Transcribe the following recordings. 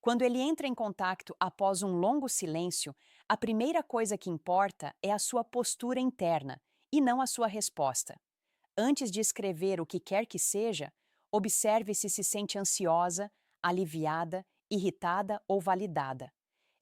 Quando ele entra em contato após um longo silêncio, a primeira coisa que importa é a sua postura interna e não a sua resposta. Antes de escrever o que quer que seja, observe se sente ansiosa, aliviada, irritada ou validada.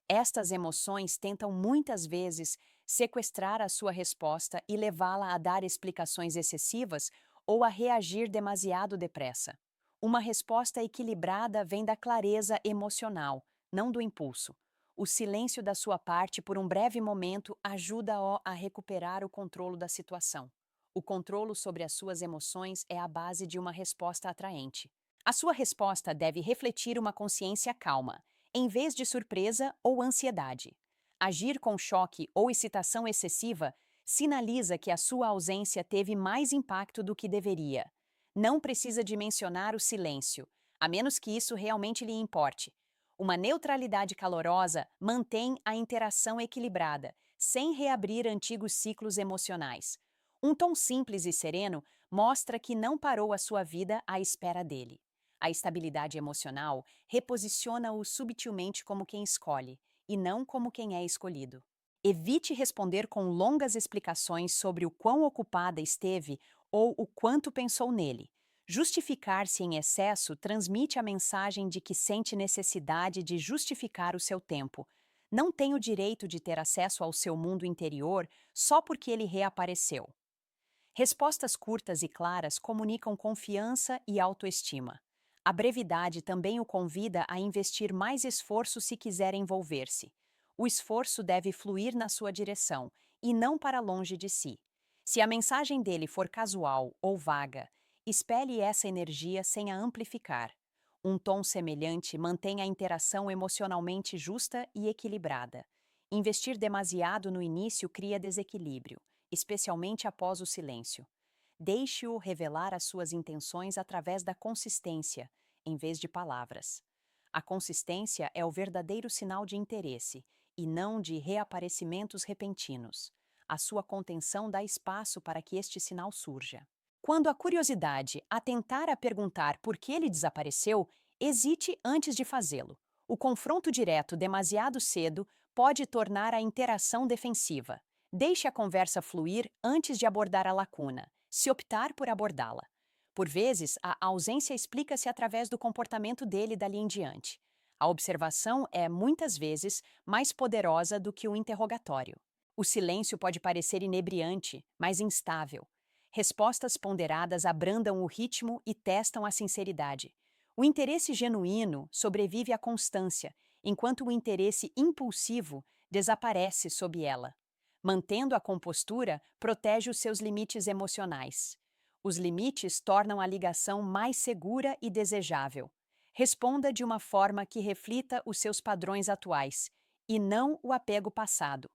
Estas emoções tentam muitas vezes sequestrar a sua resposta e levá-la a dar explicações excessivas ou a reagir demasiado depressa. Uma resposta equilibrada vem da clareza emocional, não do impulso. O silêncio da sua parte por um breve momento ajuda-o a recuperar o controle da situação. O controle sobre as suas emoções é a base de uma resposta atraente. A sua resposta deve refletir uma consciência calma, em vez de surpresa ou ansiedade. Agir com choque ou excitação excessiva sinaliza que a sua ausência teve mais impacto do que deveria. Não precisa de mencionar o silêncio, a menos que isso realmente lhe importe. Uma neutralidade calorosa mantém a interação equilibrada, sem reabrir antigos ciclos emocionais. Um tom simples e sereno mostra que não parou a sua vida à espera dele. A estabilidade emocional reposiciona-o subtilmente como quem escolhe, e não como quem é escolhido. Evite responder com longas explicações sobre o quão ocupada esteve ou o quanto pensou nele. Justificar-se em excesso transmite a mensagem de que sente necessidade de justificar o seu tempo. Não tem o direito de ter acesso ao seu mundo interior só porque ele reapareceu. Respostas curtas e claras comunicam confiança e autoestima. A brevidade também o convida a investir mais esforço se quiser envolver-se. O esforço deve fluir na sua direção e não para longe de si. Se a mensagem dele for casual ou vaga, espelhe essa energia sem a amplificar. Um tom semelhante mantém a interação emocionalmente justa e equilibrada. Investir demasiado no início cria desequilíbrio, especialmente após o silêncio. Deixe-o revelar as suas intenções através da consistência, em vez de palavras. A consistência é o verdadeiro sinal de interesse, e não de reaparecimentos repentinos. A sua contenção dá espaço para que este sinal surja. Quando a curiosidade atentar a perguntar por que ele desapareceu, hesite antes de fazê-lo. O confronto direto demasiado cedo pode tornar a interação defensiva. Deixe a conversa fluir antes de abordar a lacuna, se optar por abordá-la. Por vezes, a ausência explica-se através do comportamento dele dali em diante. A observação é, muitas vezes, mais poderosa do que o interrogatório. O silêncio pode parecer inebriante, mas instável. Respostas ponderadas abrandam o ritmo e testam a sinceridade. O interesse genuíno sobrevive à constância, enquanto o interesse impulsivo desaparece sob ela. Mantendo a compostura, protege os seus limites emocionais. Os limites tornam a ligação mais segura e desejável. Responda de uma forma que reflita os seus padrões atuais, e não o apego passado.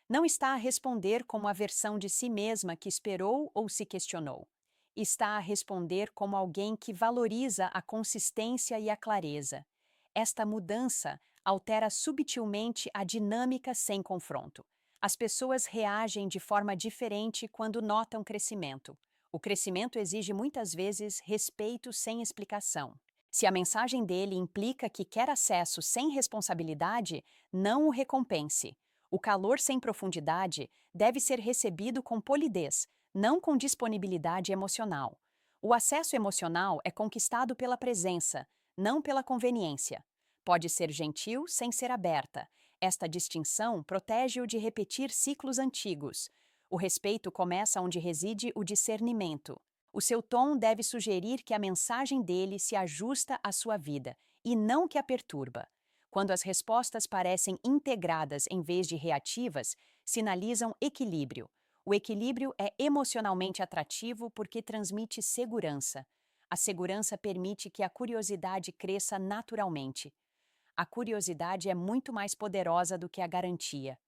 Não está a responder como a versão de si mesma que esperou ou se questionou. Está a responder como alguém que valoriza a consistência e a clareza. Esta mudança altera subtilmente a dinâmica sem confronto. As pessoas reagem de forma diferente quando notam crescimento. O crescimento exige muitas vezes respeito sem explicação. Se a mensagem dele implica que quer acesso sem responsabilidade, não o recompense. O calor sem profundidade deve ser recebido com polidez, não com disponibilidade emocional. O acesso emocional é conquistado pela presença, não pela conveniência. Pode ser gentil sem ser aberta. Esta distinção protege-o de repetir ciclos antigos. O respeito começa onde reside o discernimento. O seu tom deve sugerir que a mensagem dele se ajusta à sua vida, e não que a perturba. Quando as respostas parecem integradas em vez de reativas, sinalizam equilíbrio. O equilíbrio é emocionalmente atrativo porque transmite segurança. A segurança permite que a curiosidade cresça naturalmente. A curiosidade é muito mais poderosa do que a garantia.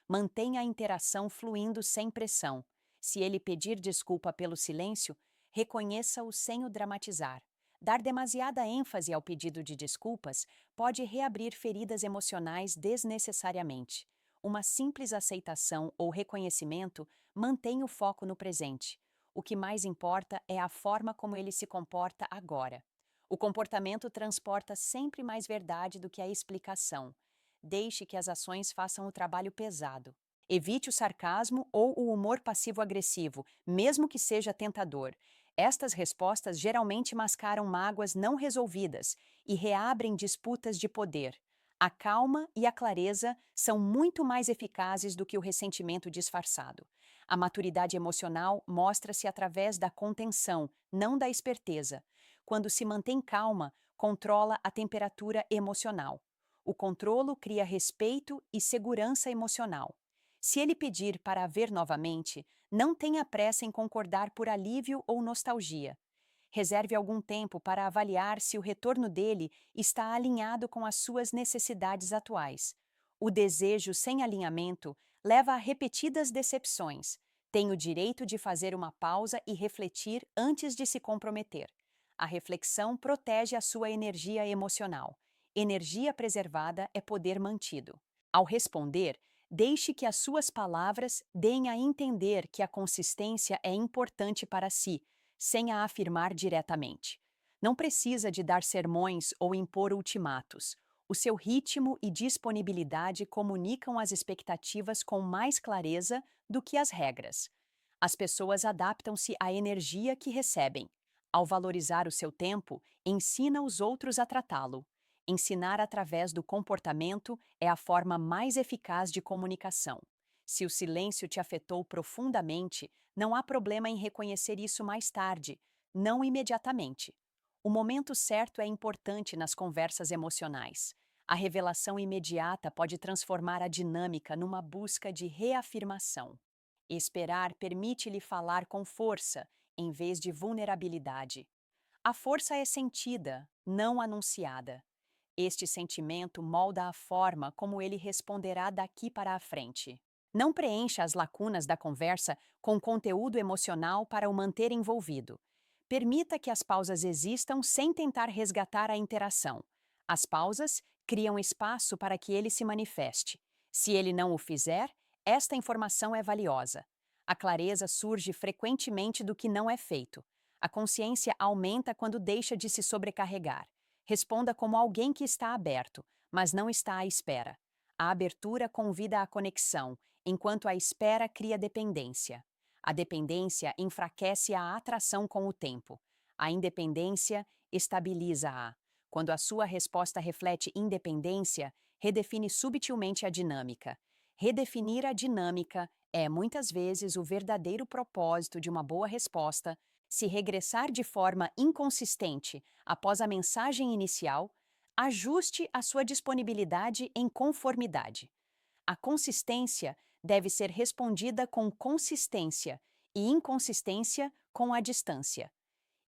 Mantenha a interação fluindo sem pressão. Se ele pedir desculpa pelo silêncio, reconheça-o sem o dramatizar. Dar demasiada ênfase ao pedido de desculpas pode reabrir feridas emocionais desnecessariamente. Uma simples aceitação ou reconhecimento mantém o foco no presente. O que mais importa é a forma como ele se comporta agora. O comportamento transporta sempre mais verdade do que a explicação. Deixe que as ações façam o trabalho pesado. Evite o sarcasmo ou o humor passivo-agressivo, mesmo que seja tentador. Estas respostas geralmente mascaram mágoas não resolvidas e reabrem disputas de poder. A calma e a clareza são muito mais eficazes do que o ressentimento disfarçado. A maturidade emocional mostra-se através da contenção, não da esperteza. Quando se mantém calma, controla a temperatura emocional. O controlo cria respeito e segurança emocional. Se ele pedir para a ver novamente, não tenha pressa em concordar por alívio ou nostalgia. Reserve algum tempo para avaliar se o retorno dele está alinhado com as suas necessidades atuais. O desejo sem alinhamento leva a repetidas decepções. Tem o direito de fazer uma pausa e refletir antes de se comprometer. A reflexão protege a sua energia emocional. Energia preservada é poder mantido. Ao responder, deixe que as suas palavras deem a entender que a consistência é importante para si, sem a afirmar diretamente. Não precisa de dar sermões ou impor ultimatos. O seu ritmo e disponibilidade comunicam as expectativas com mais clareza do que as regras. As pessoas adaptam-se à energia que recebem. Ao valorizar o seu tempo, ensina os outros a tratá-lo. Ensinar através do comportamento é a forma mais eficaz de comunicação. Se o silêncio te afetou profundamente, não há problema em reconhecer isso mais tarde, não imediatamente. O momento certo é importante nas conversas emocionais. A revelação imediata pode transformar a dinâmica numa busca de reafirmação. Esperar permite-lhe falar com força, em vez de vulnerabilidade. A força é sentida, não anunciada. Este sentimento molda a forma como ele responderá daqui para a frente. Não preencha as lacunas da conversa com conteúdo emocional para o manter envolvido. Permita que as pausas existam sem tentar resgatar a interação. As pausas criam espaço para que ele se manifeste. Se ele não o fizer, esta informação é valiosa. A clareza surge frequentemente do que não é feito. A consciência aumenta quando deixa de se sobrecarregar. Responda como alguém que está aberto, mas não está à espera. A abertura convida à conexão, enquanto a espera cria dependência. A dependência enfraquece a atração com o tempo. A independência estabiliza-a. Quando a sua resposta reflete independência, redefine subtilmente a dinâmica. Redefinir a dinâmica é, muitas vezes, o verdadeiro propósito de uma boa resposta. Se regressar de forma inconsistente após a mensagem inicial, ajuste a sua disponibilidade em conformidade. A consistência deve ser respondida com consistência e inconsistência com a distância.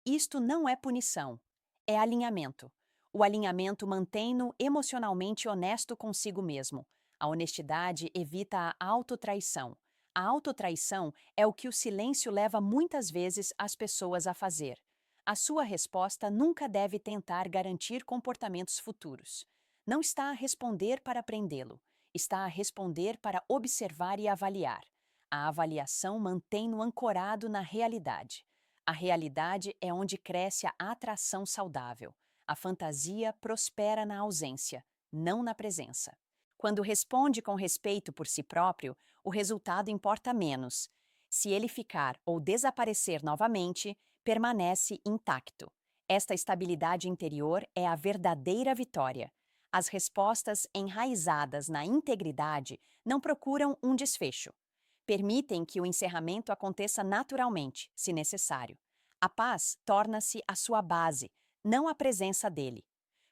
Isto não é punição, é alinhamento. O alinhamento mantém-no emocionalmente honesto consigo mesmo. A honestidade evita a autotraição. A autotraição é o que o silêncio leva muitas vezes as pessoas a fazer. A sua resposta nunca deve tentar garantir comportamentos futuros. Não está a responder para prendê-lo, está a responder para observar e avaliar. A avaliação mantém-no ancorado na realidade. A realidade é onde cresce a atração saudável. A fantasia prospera na ausência, não na presença. Quando responde com respeito por si próprio, o resultado importa menos. Se ele ficar ou desaparecer novamente, permanece intacto. Esta estabilidade interior é a verdadeira vitória. As respostas enraizadas na integridade não procuram um desfecho. Permitem que o encerramento aconteça naturalmente, se necessário. A paz torna-se a sua base, não a presença dele.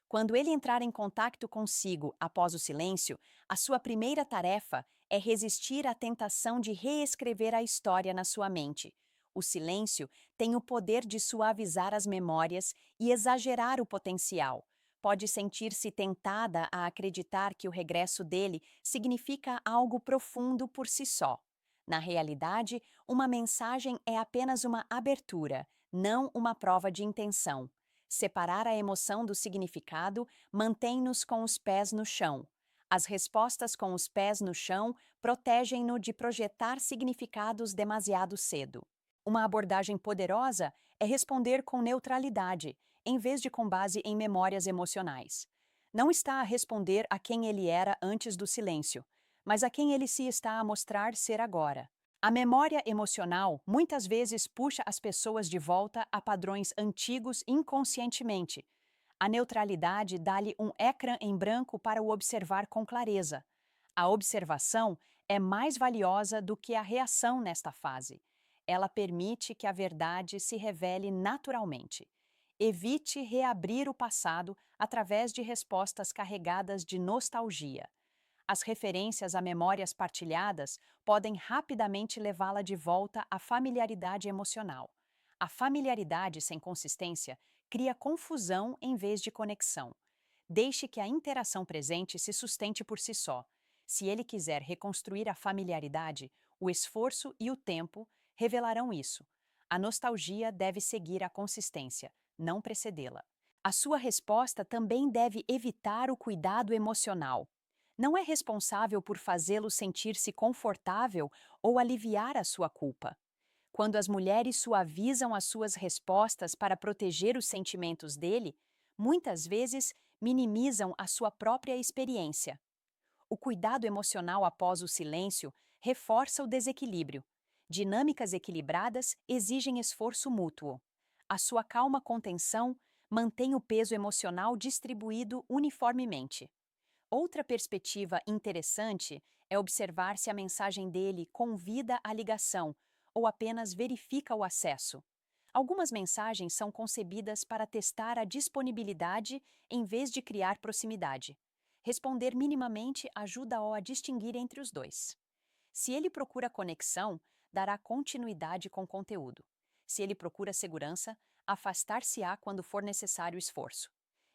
Quando ele entrar em contato consigo após o silêncio, a sua primeira tarefa é resistir à tentação de reescrever a história na sua mente. O silêncio tem o poder de suavizar as memórias e exagerar o potencial. Pode sentir-se tentada a acreditar que o regresso dele significa algo profundo por si só. Na realidade, uma mensagem é apenas uma abertura, não uma prova de intenção. Separar a emoção do significado mantém-nos com os pés no chão. As respostas com os pés no chão protegem-no de projetar significados demasiado cedo. Uma abordagem poderosa é responder com neutralidade, em vez de com base em memórias emocionais. Não está a responder a quem ele era antes do silêncio, mas a quem ele se está a mostrar ser agora. A memória emocional muitas vezes puxa as pessoas de volta a padrões antigos inconscientemente. A neutralidade dá-lhe um ecrã em branco para o observar com clareza. A observação é mais valiosa do que a reação nesta fase. Ela permite que a verdade se revele naturalmente. Evite reabrir o passado através de respostas carregadas de nostalgia. As referências a memórias partilhadas podem rapidamente levá-la de volta à familiaridade emocional. A familiaridade sem consistência cria confusão em vez de conexão. Deixe que a interação presente se sustente por si só. Se ele quiser reconstruir a familiaridade, o esforço e o tempo revelarão isso. A nostalgia deve seguir a consistência, não precedê-la. A sua resposta também deve evitar o cuidado emocional. Não é responsável por fazê-lo sentir-se confortável ou aliviar a sua culpa. Quando as mulheres suavizam as suas respostas para proteger os sentimentos dele, muitas vezes minimizam a sua própria experiência. O cuidado emocional após o silêncio reforça o desequilíbrio. Dinâmicas equilibradas exigem esforço mútuo. A sua calma contenção mantém o peso emocional distribuído uniformemente. Outra perspectiva interessante é observar se a mensagem dele convida à ligação ou apenas verifica o acesso. Algumas mensagens são concebidas para testar a disponibilidade em vez de criar proximidade. Responder minimamente ajuda-o a distinguir entre os dois. Se ele procura conexão, dará continuidade com o conteúdo. Se ele procura segurança, afastar-se-á quando for necessário esforço.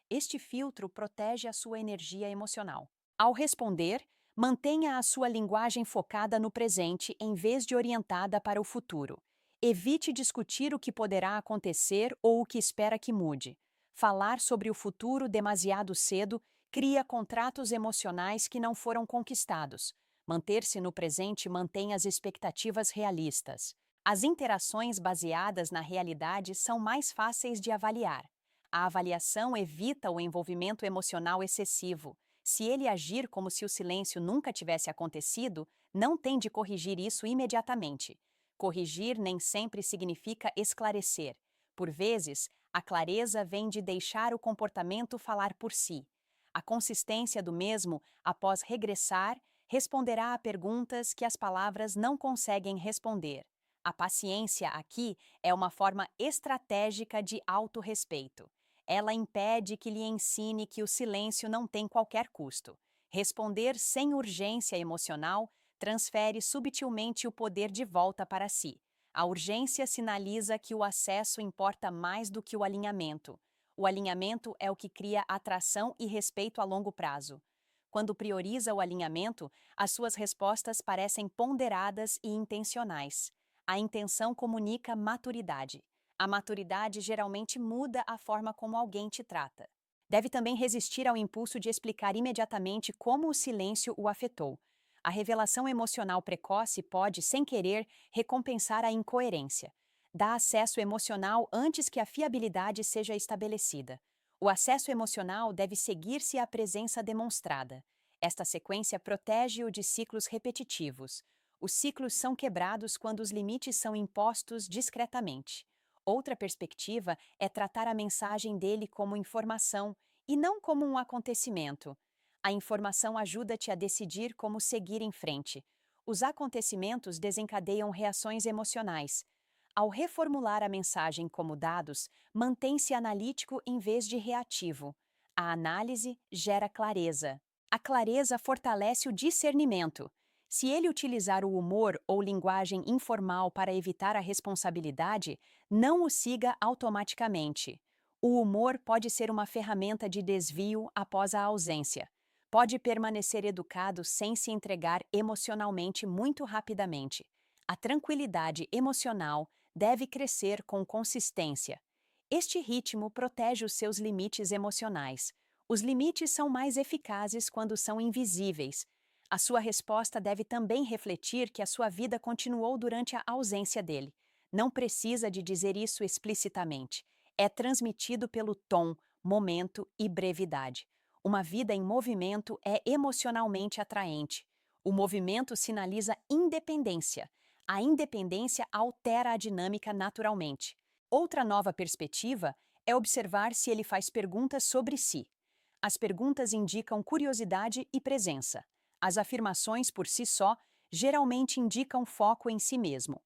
Este filtro protege a sua energia emocional. Ao responder, mantenha a sua linguagem focada no presente em vez de orientada para o futuro. Evite discutir o que poderá acontecer ou o que espera que mude. Falar sobre o futuro demasiado cedo cria contratos emocionais que não foram conquistados. Manter-se no presente mantém as expectativas realistas. As interações baseadas na realidade são mais fáceis de avaliar. A avaliação evita o envolvimento emocional excessivo. Se ele agir como se o silêncio nunca tivesse acontecido, não tem de corrigir isso imediatamente. Corrigir nem sempre significa esclarecer. Por vezes, a clareza vem de deixar o comportamento falar por si. A consistência do mesmo, após regressar, responderá a perguntas que as palavras não conseguem responder. A paciência aqui é uma forma estratégica de autorrespeito. Ela impede que lhe ensine que o silêncio não tem qualquer custo. Responder sem urgência emocional transfere subtilmente o poder de volta para si. A urgência sinaliza que o acesso importa mais do que o alinhamento. O alinhamento é o que cria atração e respeito a longo prazo. Quando prioriza o alinhamento, as suas respostas parecem ponderadas e intencionais. A intenção comunica maturidade. A maturidade geralmente muda a forma como alguém te trata. Deve também resistir ao impulso de explicar imediatamente como o silêncio o afetou. A revelação emocional precoce pode, sem querer, recompensar a incoerência. Dá acesso emocional antes que a fiabilidade seja estabelecida. O acesso emocional deve seguir-se à presença demonstrada. Esta sequência protege-o de ciclos repetitivos. Os ciclos são quebrados quando os limites são impostos discretamente. Outra perspectiva é tratar a mensagem dele como informação e não como um acontecimento. A informação ajuda-te a decidir como seguir em frente. Os acontecimentos desencadeiam reações emocionais. Ao reformular a mensagem como dados, mantém-se analítico em vez de reativo. A análise gera clareza. A clareza fortalece o discernimento. Se ele utilizar o humor ou linguagem informal para evitar a responsabilidade, não o siga automaticamente. O humor pode ser uma ferramenta de desvio após a ausência. Pode permanecer educado sem se entregar emocionalmente muito rapidamente. A tranquilidade emocional deve crescer com consistência. Este ritmo protege os seus limites emocionais. Os limites são mais eficazes quando são invisíveis. A sua resposta deve também refletir que a sua vida continuou durante a ausência dele. Não precisa de dizer isso explicitamente. É transmitido pelo tom, momento e brevidade. Uma vida em movimento é emocionalmente atraente. O movimento sinaliza independência. A independência altera a dinâmica naturalmente. Outra nova perspectiva é observar se ele faz perguntas sobre si. As perguntas indicam curiosidade e presença. As afirmações por si só geralmente indicam foco em si mesmo.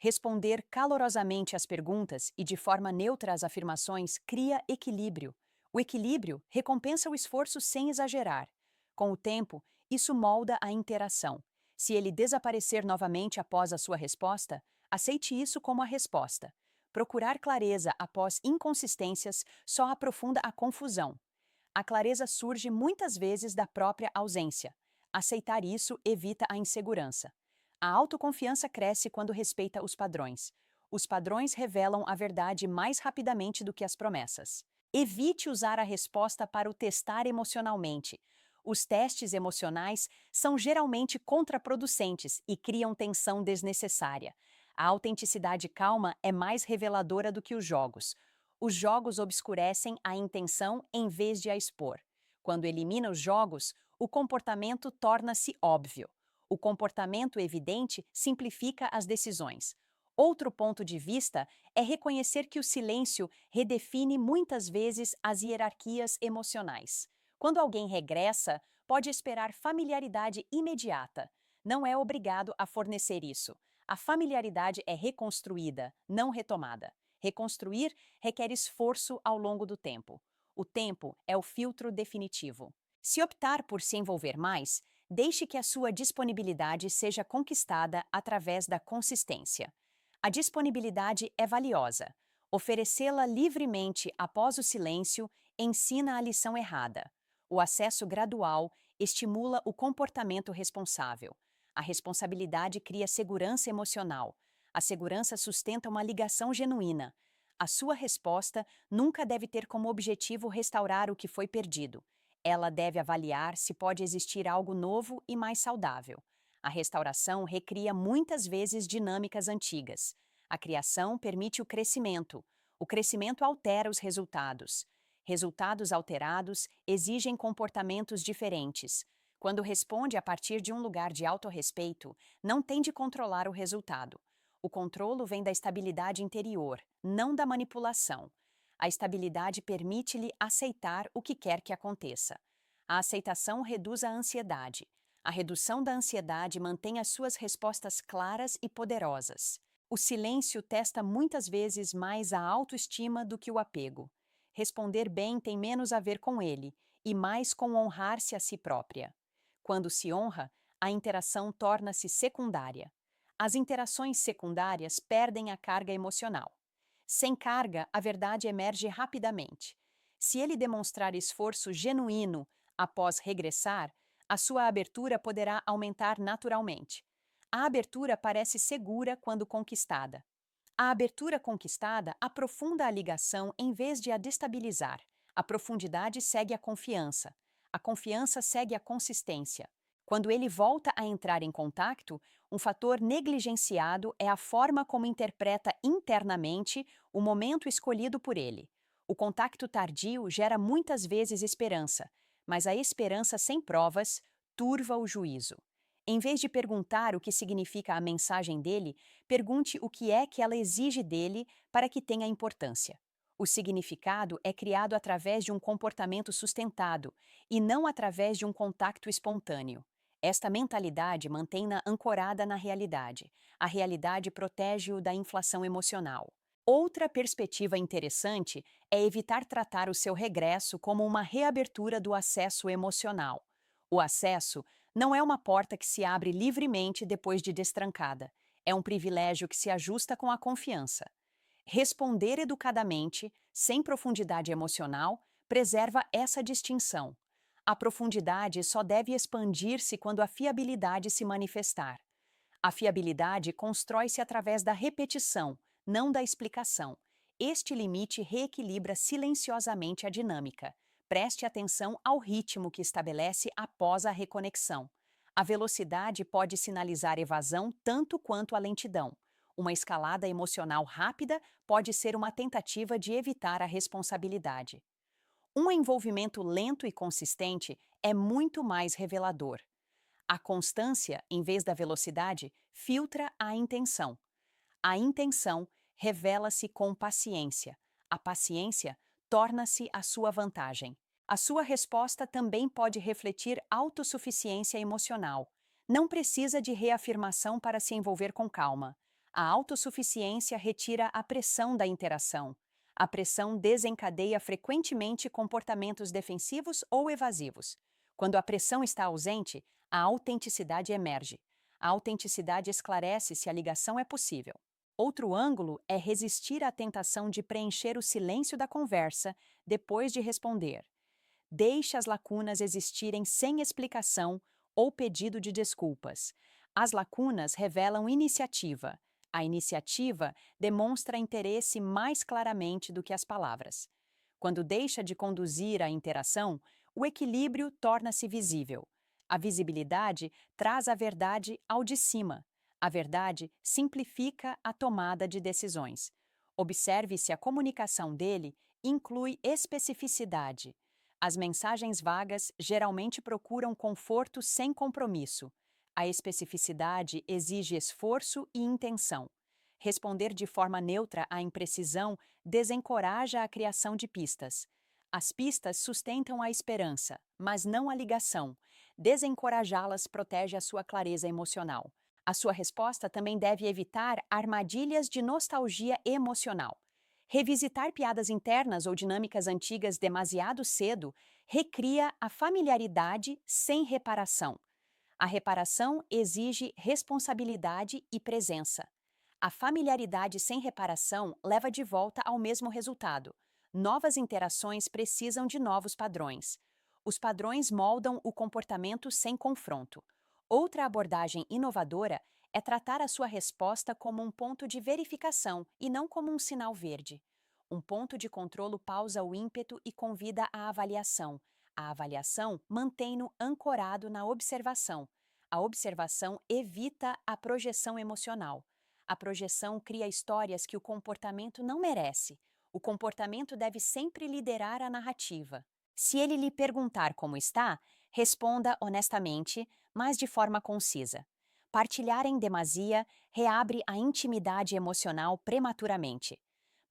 Responder calorosamente às perguntas e de forma neutra às afirmações cria equilíbrio. O equilíbrio recompensa o esforço sem exagerar. Com o tempo, isso molda a interação. Se ele desaparecer novamente após a sua resposta, aceite isso como a resposta. Procurar clareza após inconsistências só aprofunda a confusão. A clareza surge muitas vezes da própria ausência. Aceitar isso evita a insegurança. A autoconfiança cresce quando respeita os padrões. Os padrões revelam a verdade mais rapidamente do que as promessas. Evite usar a resposta para o testar emocionalmente. Os testes emocionais são geralmente contraproducentes e criam tensão desnecessária. A autenticidade calma é mais reveladora do que os jogos. Os jogos obscurecem a intenção em vez de a expor. Quando elimina os jogos, o comportamento torna-se óbvio. O comportamento evidente simplifica as decisões. Outro ponto de vista é reconhecer que o silêncio redefine muitas vezes as hierarquias emocionais. Quando alguém regressa, pode esperar familiaridade imediata. Não é obrigado a fornecer isso. A familiaridade é reconstruída, não retomada. Reconstruir requer esforço ao longo do tempo. O tempo é o filtro definitivo. Se optar por se envolver mais, deixe que a sua disponibilidade seja conquistada através da consistência. A disponibilidade é valiosa. Oferecê-la livremente após o silêncio ensina a lição errada. O acesso gradual estimula o comportamento responsável. A responsabilidade cria segurança emocional. A segurança sustenta uma ligação genuína. A sua resposta nunca deve ter como objetivo restaurar o que foi perdido. Ela deve avaliar se pode existir algo novo e mais saudável. A restauração recria muitas vezes dinâmicas antigas. A criação permite o crescimento. O crescimento altera os resultados. Resultados alterados exigem comportamentos diferentes. Quando responde a partir de um lugar de autorrespeito, não tem de controlar o resultado. O controlo vem da estabilidade interior, não da manipulação. A estabilidade permite-lhe aceitar o que quer que aconteça. A aceitação reduz a ansiedade. A redução da ansiedade mantém as suas respostas claras e poderosas. O silêncio testa muitas vezes mais a autoestima do que o apego. Responder bem tem menos a ver com ele e mais com honrar-se a si própria. Quando se honra, a interação torna-se secundária. As interações secundárias perdem a carga emocional. Sem carga, a verdade emerge rapidamente. Se ele demonstrar esforço genuíno após regressar, a sua abertura poderá aumentar naturalmente. A abertura parece segura quando conquistada. A abertura conquistada aprofunda a ligação em vez de a destabilizar. A profundidade segue a confiança. A confiança segue a consistência. Quando ele volta a entrar em contato, um fator negligenciado é a forma como interpreta internamente o momento escolhido por ele. O contato tardio gera muitas vezes esperança, mas a esperança sem provas turva o juízo. Em vez de perguntar o que significa a mensagem dele, pergunte o que é que ela exige dele para que tenha importância. O significado é criado através de um comportamento sustentado e não através de um contato espontâneo. Esta mentalidade mantém-na ancorada na realidade. A realidade protege-o da inflação emocional. Outra perspectiva interessante é evitar tratar o seu regresso como uma reabertura do acesso emocional. O acesso não é uma porta que se abre livremente depois de destrancada. É um privilégio que se ajusta com a confiança. Responder educadamente, sem profundidade emocional, preserva essa distinção. A profundidade só deve expandir-se quando a fiabilidade se manifestar. A fiabilidade constrói-se através da repetição, não da explicação. Este limite reequilibra silenciosamente a dinâmica. Preste atenção ao ritmo que estabelece após a reconexão. A velocidade pode sinalizar evasão tanto quanto a lentidão. Uma escalada emocional rápida pode ser uma tentativa de evitar a responsabilidade. Um envolvimento lento e consistente é muito mais revelador. A constância, em vez da velocidade, filtra a intenção. A intenção revela-se com paciência. A paciência torna-se a sua vantagem. A sua resposta também pode refletir autossuficiência emocional. Não precisa de reafirmação para se envolver com calma. A autossuficiência retira a pressão da interação. A pressão desencadeia frequentemente comportamentos defensivos ou evasivos. Quando a pressão está ausente, a autenticidade emerge. A autenticidade esclarece se a ligação é possível. Outro ângulo é resistir à tentação de preencher o silêncio da conversa depois de responder. Deixe as lacunas existirem sem explicação ou pedido de desculpas. As lacunas revelam iniciativa. A iniciativa demonstra interesse mais claramente do que as palavras. Quando deixa de conduzir a interação, o equilíbrio torna-se visível. A visibilidade traz a verdade ao de cima. A verdade simplifica a tomada de decisões. Observe se a comunicação dele inclui especificidade. As mensagens vagas geralmente procuram conforto sem compromisso. A especificidade exige esforço e intenção. Responder de forma neutra à imprecisão desencoraja a criação de pistas. As pistas sustentam a esperança, mas não a ligação. Desencorajá-las protege a sua clareza emocional. A sua resposta também deve evitar armadilhas de nostalgia emocional. Revisitar piadas internas ou dinâmicas antigas demasiado cedo recria a familiaridade sem reparação. A reparação exige responsabilidade e presença. A familiaridade sem reparação leva de volta ao mesmo resultado. Novas interações precisam de novos padrões. Os padrões moldam o comportamento sem confronto. Outra abordagem inovadora é tratar a sua resposta como um ponto de verificação e não como um sinal verde. Um ponto de controlo pausa o ímpeto e convida à avaliação. A avaliação mantém-no ancorado na observação. A observação evita a projeção emocional. A projeção cria histórias que o comportamento não merece. O comportamento deve sempre liderar a narrativa. Se ele lhe perguntar como está, responda honestamente, mas de forma concisa. Partilhar em demasia reabre a intimidade emocional prematuramente.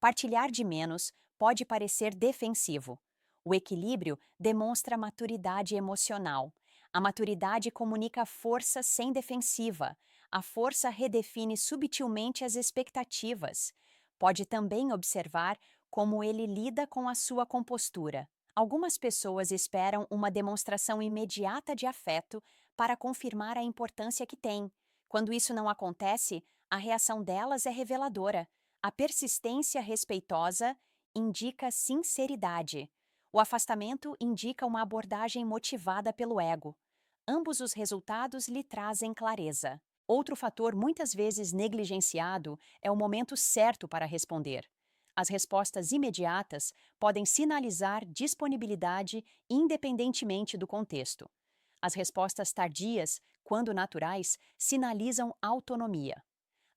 Partilhar de menos pode parecer defensivo. O equilíbrio demonstra maturidade emocional. A maturidade comunica força sem defensiva. A força redefine subtilmente as expectativas. Pode também observar como ele lida com a sua compostura. Algumas pessoas esperam uma demonstração imediata de afeto para confirmar a importância que tem. Quando isso não acontece, a reação delas é reveladora. A persistência respeitosa indica sinceridade. O afastamento indica uma abordagem motivada pelo ego. Ambos os resultados lhe trazem clareza. Outro fator muitas vezes negligenciado é o momento certo para responder. As respostas imediatas podem sinalizar disponibilidade independentemente do contexto. As respostas tardias, quando naturais, sinalizam autonomia.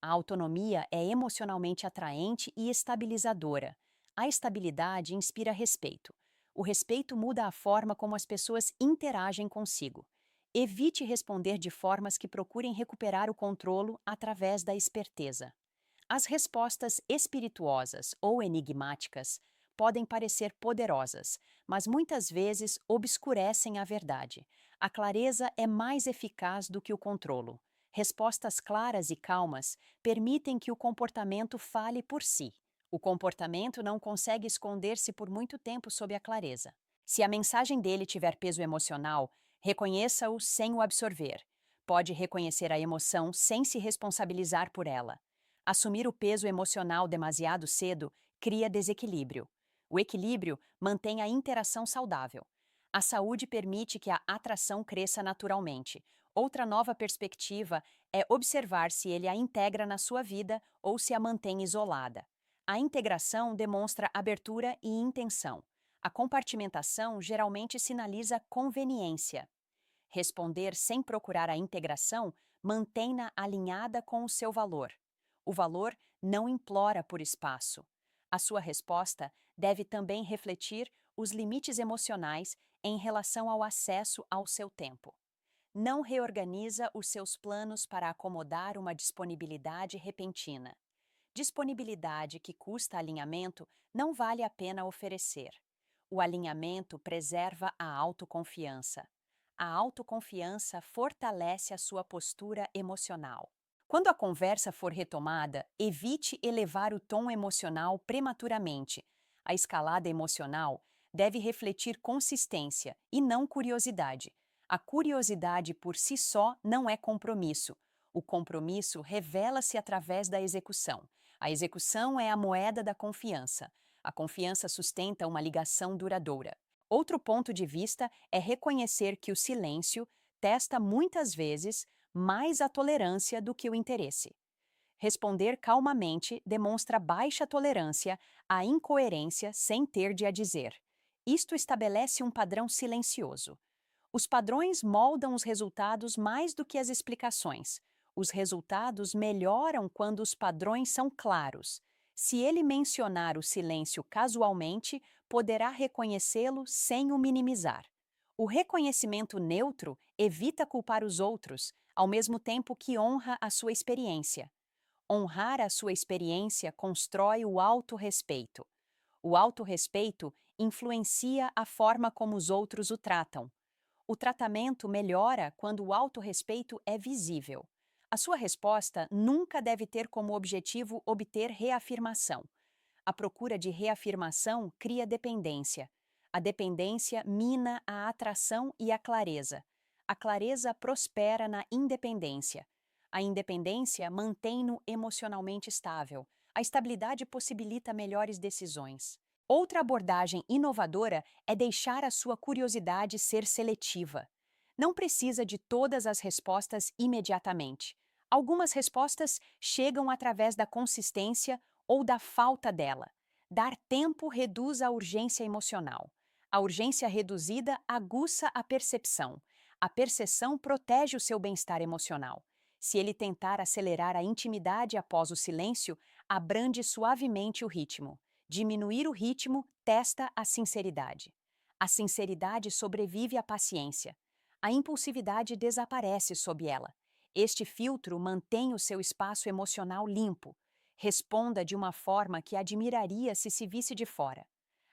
A autonomia é emocionalmente atraente e estabilizadora. A estabilidade inspira respeito. O respeito muda a forma como as pessoas interagem consigo. Evite responder de formas que procurem recuperar o controle através da esperteza. As respostas espirituosas ou enigmáticas podem parecer poderosas, mas muitas vezes obscurecem a verdade. A clareza é mais eficaz do que o controlo. Respostas claras e calmas permitem que o comportamento fale por si. O comportamento não consegue esconder-se por muito tempo sob a clareza. Se a mensagem dele tiver peso emocional, reconheça-o sem o absorver. Pode reconhecer a emoção sem se responsabilizar por ela. Assumir o peso emocional demasiado cedo cria desequilíbrio. O equilíbrio mantém a interação saudável. A saúde permite que a atração cresça naturalmente. Outra nova perspectiva é observar se ele a integra na sua vida ou se a mantém isolada. A integração demonstra abertura e intenção. A compartimentação geralmente sinaliza conveniência. Responder sem procurar a integração mantém-na alinhada com o seu valor. O valor não implora por espaço. A sua resposta deve também refletir os limites emocionais em relação ao acesso ao seu tempo. Não reorganiza os seus planos para acomodar uma disponibilidade repentina. Disponibilidade que custa alinhamento não vale a pena oferecer. O alinhamento preserva a autoconfiança. A autoconfiança fortalece a sua postura emocional. Quando a conversa for retomada, evite elevar o tom emocional prematuramente. A escalada emocional deve refletir consistência e não curiosidade. A curiosidade por si só não é compromisso. O compromisso revela-se através da execução. A execução é a moeda da confiança. A confiança sustenta uma ligação duradoura. Outro ponto de vista é reconhecer que o silêncio testa muitas vezes mais a tolerância do que o interesse. Responder calmamente demonstra baixa tolerância à incoerência sem ter de a dizer. Isto estabelece um padrão silencioso. Os padrões moldam os resultados mais do que as explicações. Os resultados melhoram quando os padrões são claros. Se ele mencionar o silêncio casualmente, poderá reconhecê-lo sem o minimizar. O reconhecimento neutro evita culpar os outros, ao mesmo tempo que honra a sua experiência. Honrar a sua experiência constrói o autorrespeito. O autorrespeito influencia a forma como os outros o tratam. O tratamento melhora quando o autorrespeito é visível. A sua resposta nunca deve ter como objetivo obter reafirmação. A procura de reafirmação cria dependência. A dependência mina a atração e a clareza. A clareza prospera na independência. A independência mantém-no emocionalmente estável. A estabilidade possibilita melhores decisões. Outra abordagem inovadora é deixar a sua curiosidade ser seletiva. Não precisa de todas as respostas imediatamente. Algumas respostas chegam através da consistência ou da falta dela. Dar tempo reduz a urgência emocional. A urgência reduzida aguça a percepção. A percepção protege o seu bem-estar emocional. Se ele tentar acelerar a intimidade após o silêncio, abrande suavemente o ritmo. Diminuir o ritmo testa a sinceridade. A sinceridade sobrevive à paciência. A impulsividade desaparece sob ela. Este filtro mantém o seu espaço emocional limpo. Responda de uma forma que admiraria se visse de fora.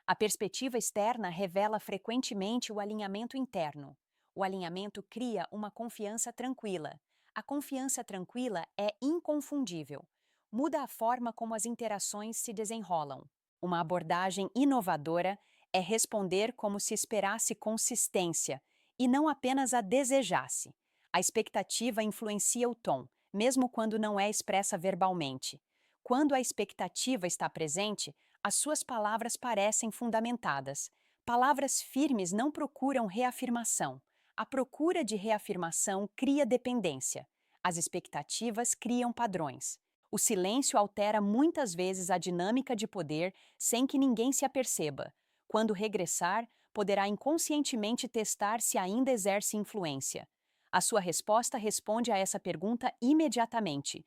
A perspectiva externa revela frequentemente o alinhamento interno. O alinhamento cria uma confiança tranquila. A confiança tranquila é inconfundível. Muda a forma como as interações se desenrolam. Uma abordagem inovadora é responder como se esperasse consistência e não apenas a desejasse. A expectativa influencia o tom, mesmo quando não é expressa verbalmente. Quando a expectativa está presente, as suas palavras parecem fundamentadas. Palavras firmes não procuram reafirmação. A procura de reafirmação cria dependência. As expectativas criam padrões. O silêncio altera muitas vezes a dinâmica de poder sem que ninguém se aperceba. Quando regressar, poderá inconscientemente testar se ainda exerce influência. A sua resposta responde a essa pergunta imediatamente.